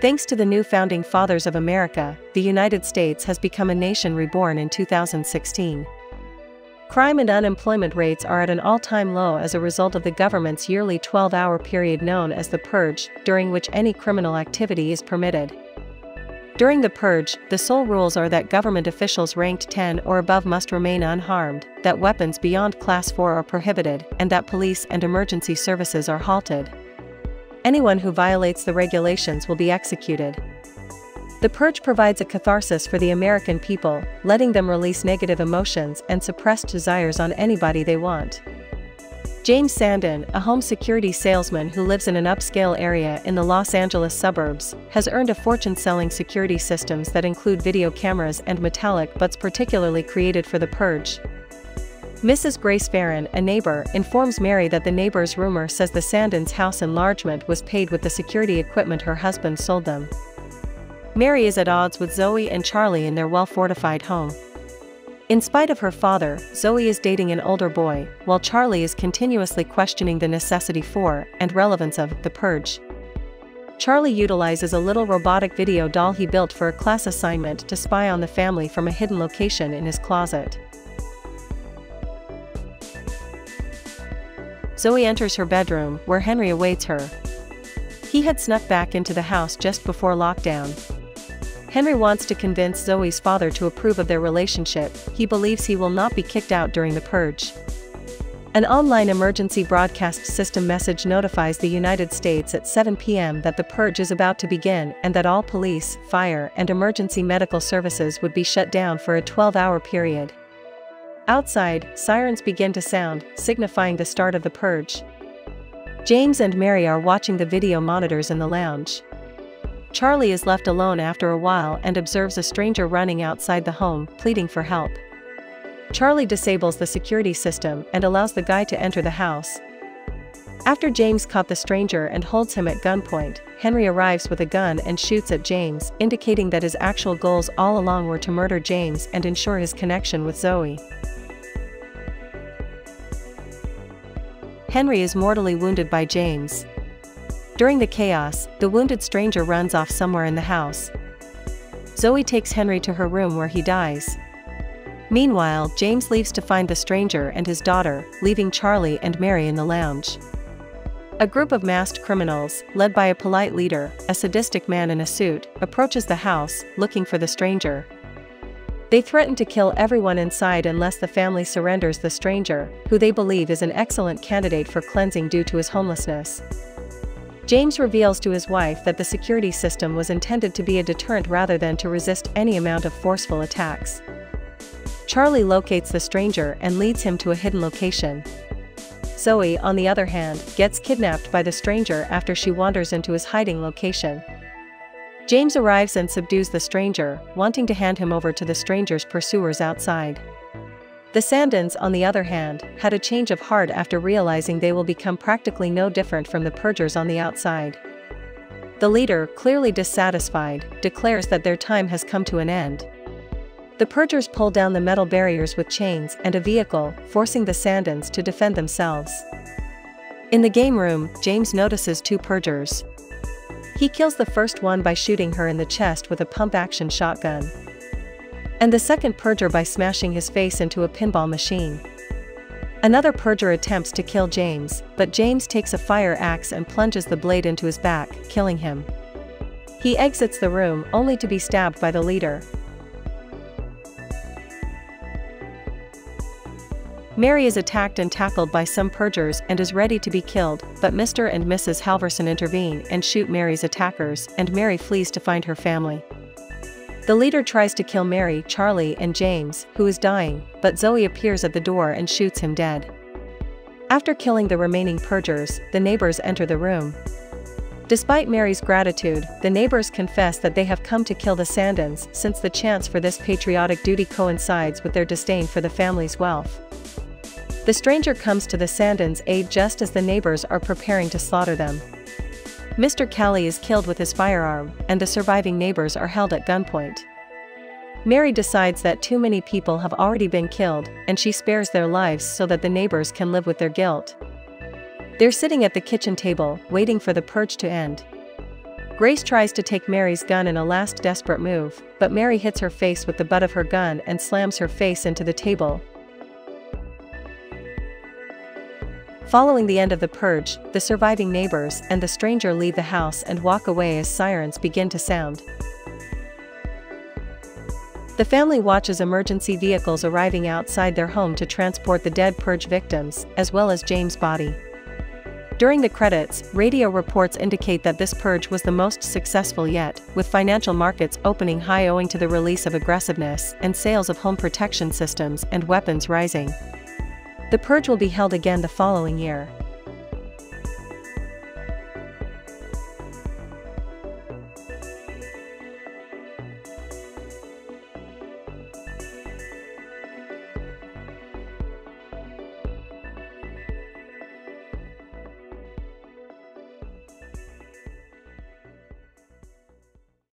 Thanks to the new founding fathers of America, the United States has become a nation reborn in 2016. Crime and unemployment rates are at an all-time low as a result of the government's yearly 12-hour period known as the Purge, during which any criminal activity is permitted. During the Purge, the sole rules are that government officials ranked 10 or above must remain unharmed, that weapons beyond Class 4 are prohibited, and that police and emergency services are halted. Anyone who violates the regulations will be executed. The Purge provides a catharsis for the American people, letting them release negative emotions and suppressed desires on anybody they want. James Sandin, a home security salesman who lives in an upscale area in the Los Angeles suburbs, has earned a fortune selling security systems that include video cameras and metallic butts particularly created for the Purge. Mrs. Grace Farron, a neighbor, informs Mary that the neighbor's rumor says the Sandins' house enlargement was paid with the security equipment her husband sold them. Mary is at odds with Zoe and Charlie in their well-fortified home. In spite of her father, Zoe is dating an older boy, while Charlie is continuously questioning the necessity for, and relevance of, the Purge. Charlie utilizes a little robotic video doll he built for a class assignment to spy on the family from a hidden location in his closet. Zoe enters her bedroom, where Henry awaits her. He had snuck back into the house just before lockdown. Henry wants to convince Zoe's father to approve of their relationship. He believes he will not be kicked out during the Purge. An online emergency broadcast system message notifies the United States at 7 p.m. that the Purge is about to begin and that all police, fire, and emergency medical services would be shut down for a 12-hour period. Outside, sirens begin to sound, signifying the start of the Purge. James and Mary are watching the video monitors in the lounge. Charlie is left alone after a while and observes a stranger running outside the home, pleading for help. Charlie disables the security system and allows the guy to enter the house. After James caught the stranger and holds him at gunpoint, Henry arrives with a gun and shoots at James, indicating that his actual goals all along were to murder James and ensure his connection with Zoe. Henry is mortally wounded by James. During the chaos, the wounded stranger runs off somewhere in the house. Zoe takes Henry to her room where he dies. Meanwhile, James leaves to find the stranger and his daughter, leaving Charlie and Mary in the lounge. A group of masked criminals, led by a polite leader, a sadistic man in a suit, approaches the house, looking for the stranger. They threaten to kill everyone inside unless the family surrenders the stranger, who they believe is an excellent candidate for cleansing due to his homelessness. James reveals to his wife that the security system was intended to be a deterrent rather than to resist any amount of forceful attacks. Charlie locates the stranger and leads him to a hidden location. Zoe, on the other hand, gets kidnapped by the stranger after she wanders into his hiding location. James arrives and subdues the stranger, wanting to hand him over to the stranger's pursuers outside. The Sandins, on the other hand, had a change of heart after realizing they will become practically no different from the Purgers on the outside. The leader, clearly dissatisfied, declares that their time has come to an end. The Purgers pull down the metal barriers with chains and a vehicle, forcing the Sandins to defend themselves. In the game room, James notices two Purgers. He kills the first one by shooting her in the chest with a pump-action shotgun, and the second Purger by smashing his face into a pinball machine. Another Purger attempts to kill James, but James takes a fire axe and plunges the blade into his back, killing him. He exits the room only to be stabbed by the leader. Mary is attacked and tackled by some Purgers and is ready to be killed, but Mr. and Mrs. Halverson intervene and shoot Mary's attackers, and Mary flees to find her family. The leader tries to kill Mary, Charlie, and James, who is dying, but Zoe appears at the door and shoots him dead. After killing the remaining Purgers, the neighbors enter the room. Despite Mary's gratitude, the neighbors confess that they have come to kill the Sandins since the chance for this patriotic duty coincides with their disdain for the family's wealth. The stranger comes to the Sandins' aid just as the neighbors are preparing to slaughter them. Mr. Kelly is killed with his firearm, and the surviving neighbors are held at gunpoint. Mary decides that too many people have already been killed, and she spares their lives so that the neighbors can live with their guilt. They're sitting at the kitchen table, waiting for the Purge to end. Grace tries to take Mary's gun in a last desperate move, but Mary hits her face with the butt of her gun and slams her face into the table. Following the end of the purge, the surviving neighbors and the stranger leave the house and walk away as sirens begin to sound. The family watches emergency vehicles arriving outside their home to transport the dead purge victims, as well as James' body. During the credits, radio reports indicate that this purge was the most successful yet, with financial markets opening high owing to the release of aggressiveness and sales of home protection systems and weapons rising. The purge will be held again the following year.